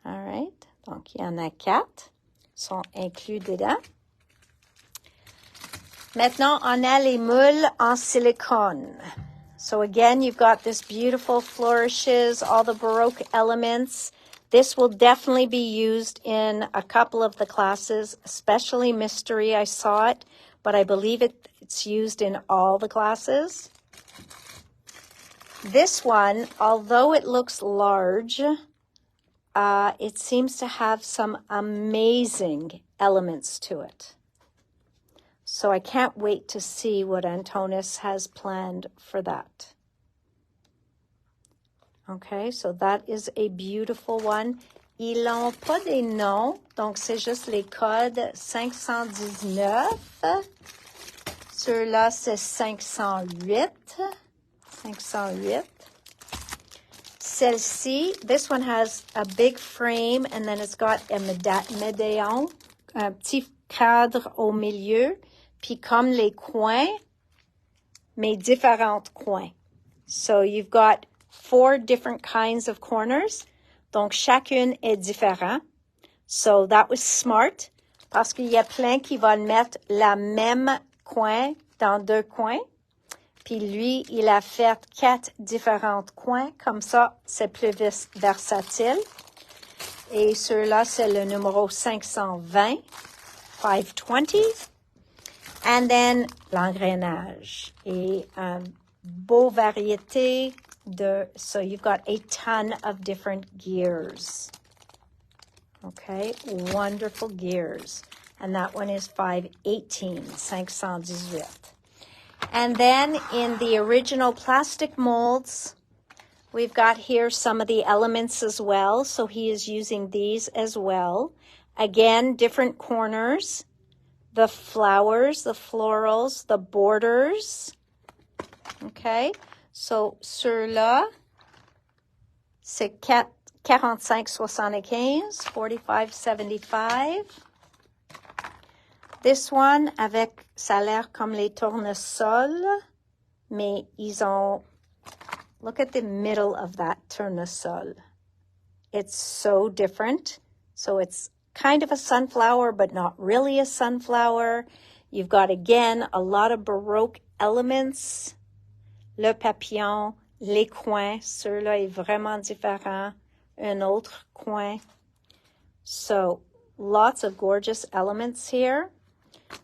All right. Donc, il y en a 4 sont inclus dedans. Maintenant, on a les moules en silicone. So again, you've got this beautiful flourishes, all the Baroque elements. This will definitely be used in a couple of the classes, especially Mystery. I saw it, but I believe it's used in all the classes. This one, although it looks large, it seems to have some amazing elements to it. So I can't wait to see what Antonis has planned for that. Okay, so that is a beautiful one. Ils n'ont pas des noms, donc c'est juste les codes 519. Ceux-là, c'est 508. 508. Celle-ci, this one has a big frame and then it's got a médaillon, un petit cadre au milieu, puis comme les coins, mais différents coins. So you've got 4 different kinds of corners. Donc chacune est différente. So that was smart parce qu'il y a plein qui vont mettre la même coin dans 2 coins. Puis lui, il a fait 4 différents coins. Comme ça, c'est plus versatile. Et ceux-là, c'est le numéro 520, 520. And then, l'engrenage. Et beau variété de... So you've got a ton of different gears. Okay, wonderful gears. And that one is 518, 518. And then in the original plastic molds, we've got here some of the elements as well. So he is using these as well. Again, different corners, the flowers, the florals, the borders. Okay, so ceux-là, c'est 45,75, 45,75. This one, avec, ça a l'air comme les tournesols, mais ils ont, look at the middle of that tournesol. It's so different. So it's kind of a sunflower, but not really a sunflower. You've got, again, a lot of Baroque elements. Le papillon, les coins, ceux-là est vraiment différent. Un autre coin. So lots of gorgeous elements here.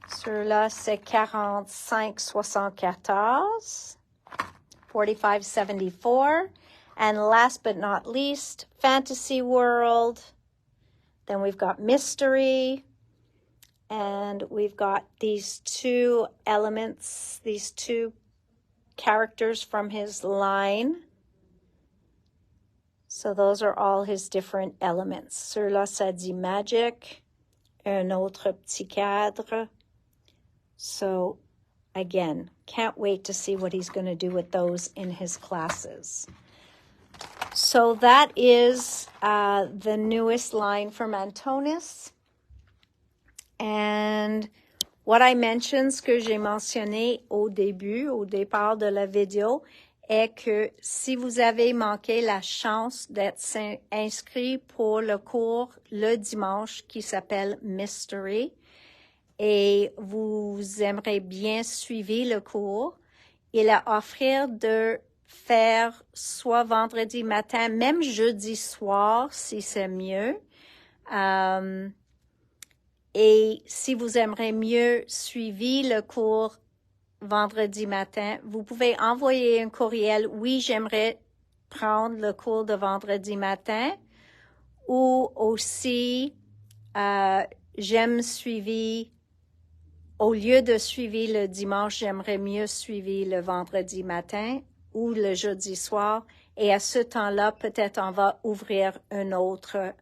Ceux-là, c'est 45,74, 45,74. And last but not least, Fantasy World. Then we've got Mystery. And we've got these two elements, these two characters from his line. So those are all his different elements. Ceux-là, ça dit magic. Un autre petit cadre. So again, can't wait to see what he's going to do with those in his classes. So that is the newest line from Antonis. And what I mentioned, ce que j'ai mentionné au départ de la vidéo, est que si vous avez manqué la chance d'être inscrit pour le cours le dimanche qui s'appelle Mystery et vous aimeriez bien suivre le cours, il a offert de faire soit vendredi matin, même jeudi soir si c'est mieux. Et si vous aimeriez mieux suivre le cours vendredi matin, vous pouvez envoyer un courriel. Oui, j'aimerais prendre le cours de vendredi matin. Ou aussi, j'aime suivre, au lieu de suivre le dimanche, j'aimerais mieux suivre le vendredi matin ou le jeudi soir. Et à ce temps-là, peut-être on va ouvrir une autre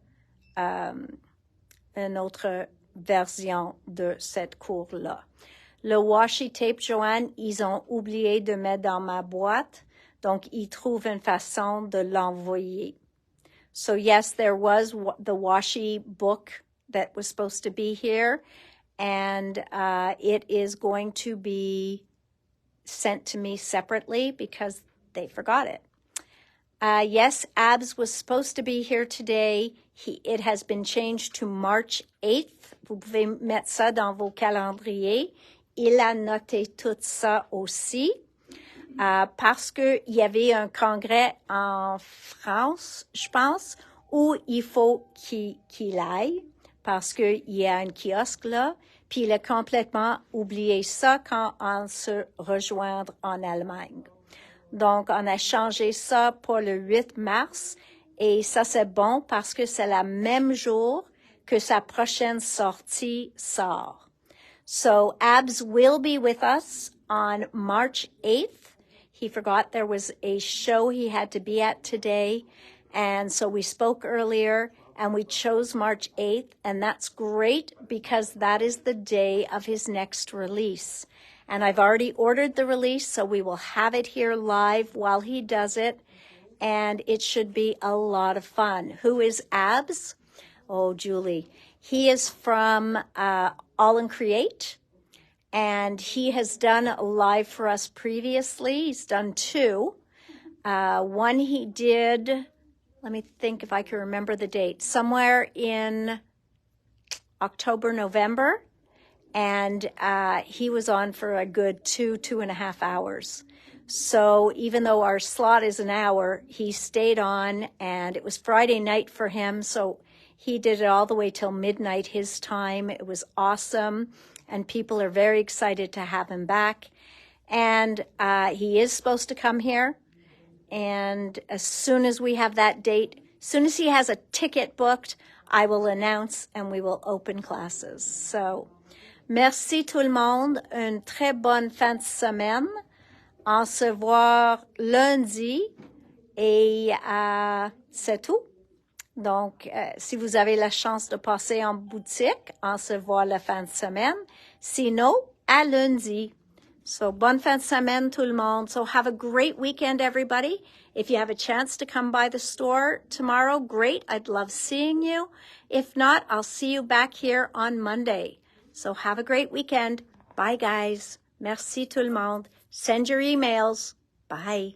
version de cette cours-là. Le washi tape, Joanne, ils ont oublié de mettre dans ma boîte, donc ils trouvent une façon de l'envoyer. So yes, there was the washi book that was supposed to be here, and it is going to be sent to me separately because they forgot it. Yes, Abs was supposed to be here today. It has been changed to March 8th. Vous pouvez mettre ça dans vos calendriers. Il a noté tout ça aussi parce qu'il y avait un congrès en France, je pense, où il faut qu'il aille parce qu'il y a un kiosque là. Puis il a complètement oublié ça quand on se rejoindre en Allemagne. Donc, on a changé ça pour le 8 mars et ça, c'est bon parce que c'est le même jour que sa prochaine sortie sort. So, Abs will be with us on March 8th. He forgot there was a show he had to be at today, and so we spoke earlier, and we chose March 8th, and that's great because that is the day of his next release. And I've already ordered the release, so we will have it here live while he does it. And it should be a lot of fun. Who is Abs? Oh, Julie. He is from All and Create. And he has done a live for us previously. He's done two. One he did, let me think if I can remember the date, somewhere in October, November. And he was on for a good 2.5 hours. So even though our slot is an hour, he stayed on, and it was Friday night for him. So he did it all the way till midnight his time. It was awesome, and people are very excited to have him back. And he is supposed to come here. And as soon as we have that date, as soon as he has a ticket booked, I will announce and we will open classes. So, merci tout le monde. Une très bonne fin de semaine. On se voit lundi et c'est tout. Donc, si vous avez la chance de passer en boutique, on se voit la fin de semaine. Sinon, à lundi. So, bonne fin de semaine tout le monde. So, have a great weekend, everybody. If you have a chance to come by the store tomorrow, great. I'd love seeing you. If not, I'll see you back here on Monday. So, have a great weekend. Bye, guys. Merci tout le monde. Send your emails. Bye.